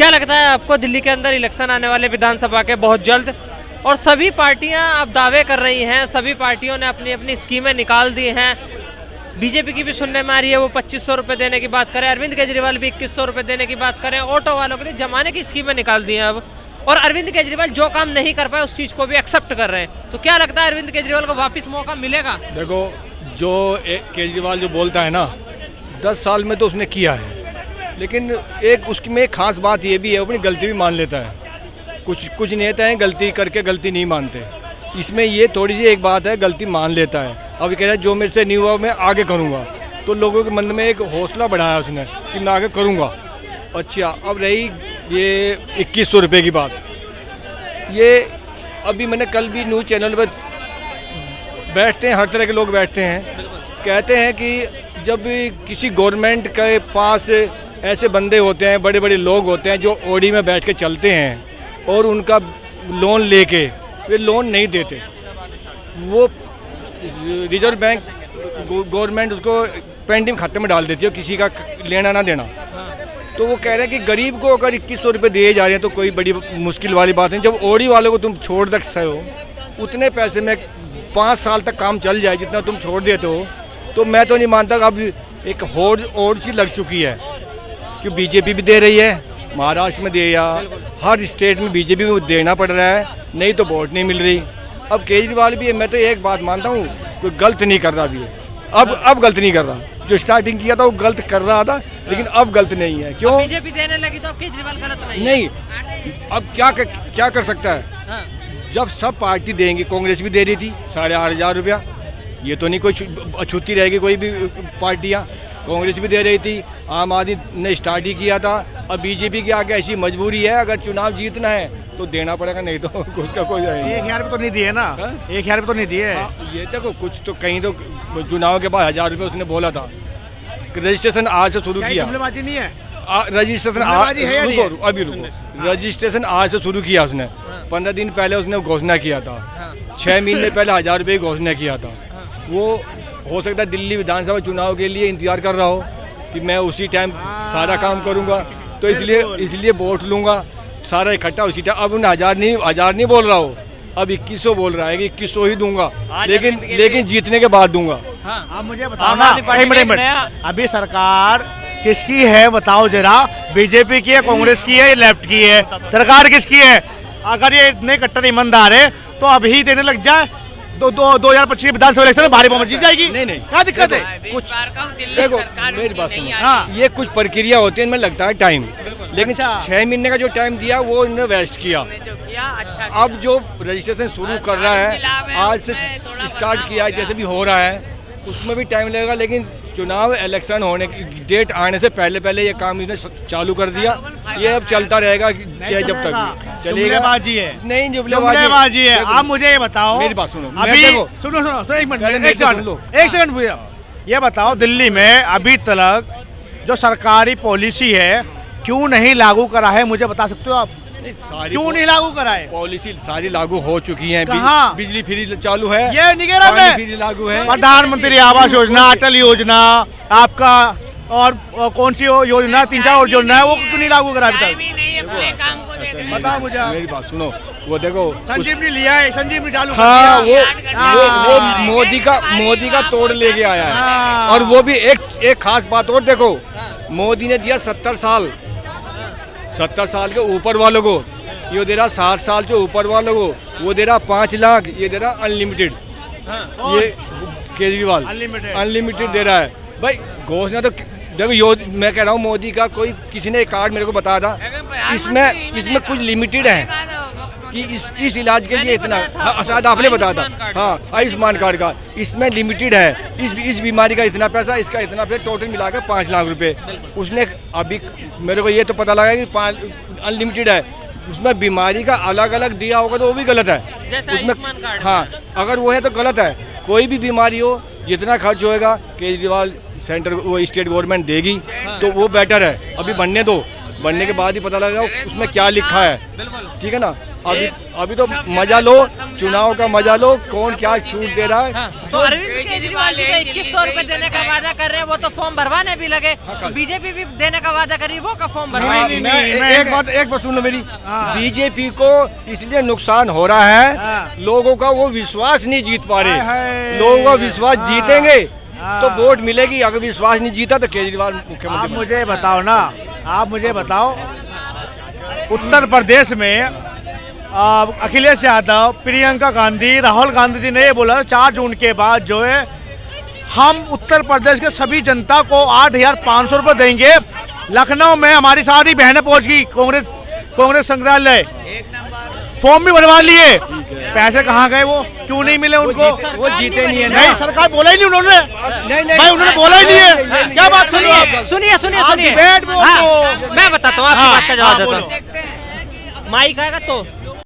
क्या लगता है आपको दिल्ली के अंदर इलेक्शन आने वाले विधानसभा के बहुत जल्द, और सभी पार्टियां अब दावे कर रही हैं, सभी पार्टियों ने अपनी अपनी स्कीमें निकाल दी हैं। बीजेपी की भी सुनने में आ रही है, वो 2500 रुपये देने की बात करें, अरविंद केजरीवाल भी 2100 रुपये देने की बात करें, ऑटो वालों के लिए जमाने की स्कीमें निकाल दी हैं अब, और अरविंद केजरीवाल जो काम नहीं कर पाए उस चीज़ को भी एक्सेप्ट कर रहे हैं। तो क्या लगता है अरविंद केजरीवाल को वापस मौका मिलेगा? देखो, जो केजरीवाल जो बोलता है ना, 10 साल में तो उसने किया है, लेकिन एक उसमें एक खास बात ये भी है, अपनी गलती भी मान लेता है। कुछ नेता हैं गलती करके गलती नहीं मानते, इसमें ये थोड़ी सी एक बात है, गलती मान लेता है। अब कह रहा है जो मेरे से नहीं हुआ मैं आगे करूँगा, तो लोगों के मन में एक हौसला बढ़ाया उसने कि मैं आगे करूँगा। अच्छा, अब रही ये 2100 रुपये की बात, ये अभी मैंने कल भी न्यूज़ चैनल पर बैठते हैं, हर तरह के लोग बैठते हैं, कहते हैं कि जब किसी गवर्नमेंट के पास ऐसे बंदे होते हैं, बड़े बड़े लोग होते हैं जो ओडी में बैठ के चलते हैं और उनका लोन लेके वे लोन नहीं देते, वो रिजर्व बैंक गवर्नमेंट उसको पेंडिंग खाते में डाल देती है, किसी का लेना ना देना। तो वो कह रहे हैं कि गरीब को अगर 2100 रुपये दिए जा रहे हैं तो कोई बड़ी मुश्किल वाली बात नहीं। जब ओडी वालों को तुम छोड़ सकते हो, उतने पैसे में 5 साल तक काम चल जाए जितना तुम छोड़ देते हो, तो मैं तो नहीं मानता। अब एक होड़ सी लग चुकी है कि बीजेपी भी दे रही है, महाराष्ट्र में दे, या हर स्टेट में बीजेपी में देना पड़ रहा है, नहीं तो वोट नहीं मिल रही। अब केजरीवाल भी है, मैं तो एक बात मानता हूँ, कोई गलत नहीं कर रहा अभी, अब गलत नहीं कर रहा। जो स्टार्टिंग किया था वो गलत कर रहा था, लेकिन अब गलत नहीं है। क्यों? बीजेपी देने लगी तो अब केजरीवाल गलत नहीं, अब क्या कर सकता है? हाँ। जब सब पार्टी देंगी, कांग्रेस भी दे रही थी 8,500 रुपया, ये तो नहीं कोई अछूती रहेगी कोई भी पार्टियाँ, कांग्रेस भी दे रही थी, आम आदमी ने स्टार्ट ही किया था। अब बीजेपी की आगे ऐसी मजबूरी है, अगर चुनाव जीतना है तो देना पड़ेगा, नहीं तो उसका कोई 1000 रुपये तो नहीं दिए ना, 1000 रुपये तो नहीं दिए। ये देखो, कुछ तो कहीं तो चुनाव के बाद 1000 रुपये उसने बोला था। रजिस्ट्रेशन आज से शुरू किया, जुमलेबाजी नहीं है, रजिस्ट्रेशन रजिस्ट्रेशन आज से शुरू किया उसने। 15 दिन पहले उसने घोषणा किया था, 6 महीने पहले 1000 रुपये की घोषणा किया था। वो हो सकता है दिल्ली विधानसभा चुनाव के लिए इंतजार कर रहा हो कि मैं उसी टाइम सारा काम करूंगा, तो इसलिए वोट लूंगा सारा इकट्ठा उसी टाइम। अब उन्हें 1000 नहीं बोल रहा हो, अब 2100 बोल रहा है कि 2100 ही दूंगा, लेकिन जीतने के बाद दूंगा। आप मुझे बताओ ना, एक मिनट, अभी सरकार किसकी है बताओ जरा? बीजेपी की है, कांग्रेस की है, या लेफ्ट की है? सरकार किसकी है? अगर ये इतने कट्टर ईमानदार है तो अभी देने लग जाए, 2025 विधानसभा इलेक्शन में भारी बहुमत जीत जाएगी। नहीं, क्या दिक्कत है? कुछ देखो, मेरी बात सुनो, हाँ, ये कुछ प्रक्रिया होती है, इनमें लगता है टाइम, लेकिन 6 महीने का जो टाइम दिया वो इन्होंने वेस्ट किया। अब जो रजिस्ट्रेशन शुरू कर रहा है, आज से स्टार्ट किया है, जैसे भी हो रहा है, उसमें भी टाइम लगेगा, लेकिन चुनाव इलेक्शन होने की डेट आने से पहले ये काम इसने चालू कर दिया। ये अब चलता रहेगा चाहे जब तक चलेगा। जुमलेबाजी है, नहीं जुमलेबाजी है। आप मुझे ये बताओ, मेरी बात सुनो, अभी सुनो एक सेकंड भैया, ये बताओ दिल्ली में अभी तक जो सरकारी पॉलिसी है क्यों नहीं लागू करा है, मुझे बता सकते हो आप? क्यों नहीं लागू करा है? पॉलिसी सारी लागू हो चुकी है। कहाँ? बिजली फ्री चालू है, ये निगेरा में फ्री लागू है, प्रधानमंत्री आवास योजना, अटल योजना आपका, और कौन सी योजना, 3-4 और योजना है, वो क्यों नहीं लागू करा अभी तक? बताओ मुझे। मेरी बात सुनो, वो देखो संजीवनी लिया है, संजीवनी चालू, हाँ, वो मोदी का तोड़ लेके आया है। और वो भी एक खास बात और देखो, मोदी ने दिया 70 साल के ऊपर वालों को, ये दे रहा 60 साल के ऊपर वालों को, वो दे रहा 5 लाख, ये दे रहा अनलिमिटेड। ये केजरीवाल अनलिमिटेड दे रहा है। भाई घोषणा तो देखो, मैं कह रहा हूँ मोदी का किसी ने एक कार्ड मेरे को बताया था, इसमें कुछ लिमिटेड है कि इस इलाज के लिए इतना, शायद आपने बताया था, हाँ, आयुष्मान कार्ड का इसमें लिमिटेड है, इस बीमारी का इतना पैसा, इसका इतना पैसा, टोटल मिलाकर 5 लाख रुपए। उसने अभी मेरे को ये तो पता लगा कि अनलिमिटेड है, उसमें बीमारी का अलग अलग दिया होगा तो वो भी गलत है उसमें। हाँ, अगर वो है तो गलत है। कोई भी बीमारी हो, जितना खर्च होएगा केजरीवाल सेंटर वो स्टेट गवर्नमेंट देगी तो वो बेटर है। अभी बनने दो, बनने के बाद ही पता लगेगा उसमें क्या लिखा है, ठीक है ना। अभी तो मजा लो, चुनाव का मजा लो, कौन क्या छूट दे रहा है। तो अरविंद केजरीवाल जी 2100 रुपए देने का वादा कर रहे हैं, वो तो फॉर्म भरवाने भी लगे। बीजेपी भी देने का वादा करी, वो का फॉर्म भरवाए। एक बात सुन लो मेरी, बीजेपी को इसलिए नुकसान हो रहा है, लोगों का वो विश्वास नहीं जीत पा रहे। लोगों का विश्वास जीतेंगे तो वोट मिलेगी, अगर विश्वास नहीं जीता तो केजरीवाल मुख्यमंत्री। आप मुझे बताओ ना, आप मुझे बताओ, उत्तर प्रदेश में अखिलेश यादव, प्रियंका गांधी, राहुल गांधी जी ने ये बोला 4 जून के बाद जो है हम उत्तर प्रदेश के सभी जनता को 8,500 रुपये देंगे। लखनऊ में हमारी सारी बहनें पहुंच गई कांग्रेस संग्रहालय, फॉर्म भी भरवा लिए, पैसे कहाँ गए, वो क्यों नहीं मिले उनको? वो जीते नहीं है ना। नहीं, सरकार बोला ही नहीं उन्होंने। नहीं भाई, उन्होंने बोला ही नहीं है। क्या बात सुनिए, आप सुनिए डिबेट में मैं बताता हूँ, आपकी बात का जवाब देता हूँ। माइक आएगा तो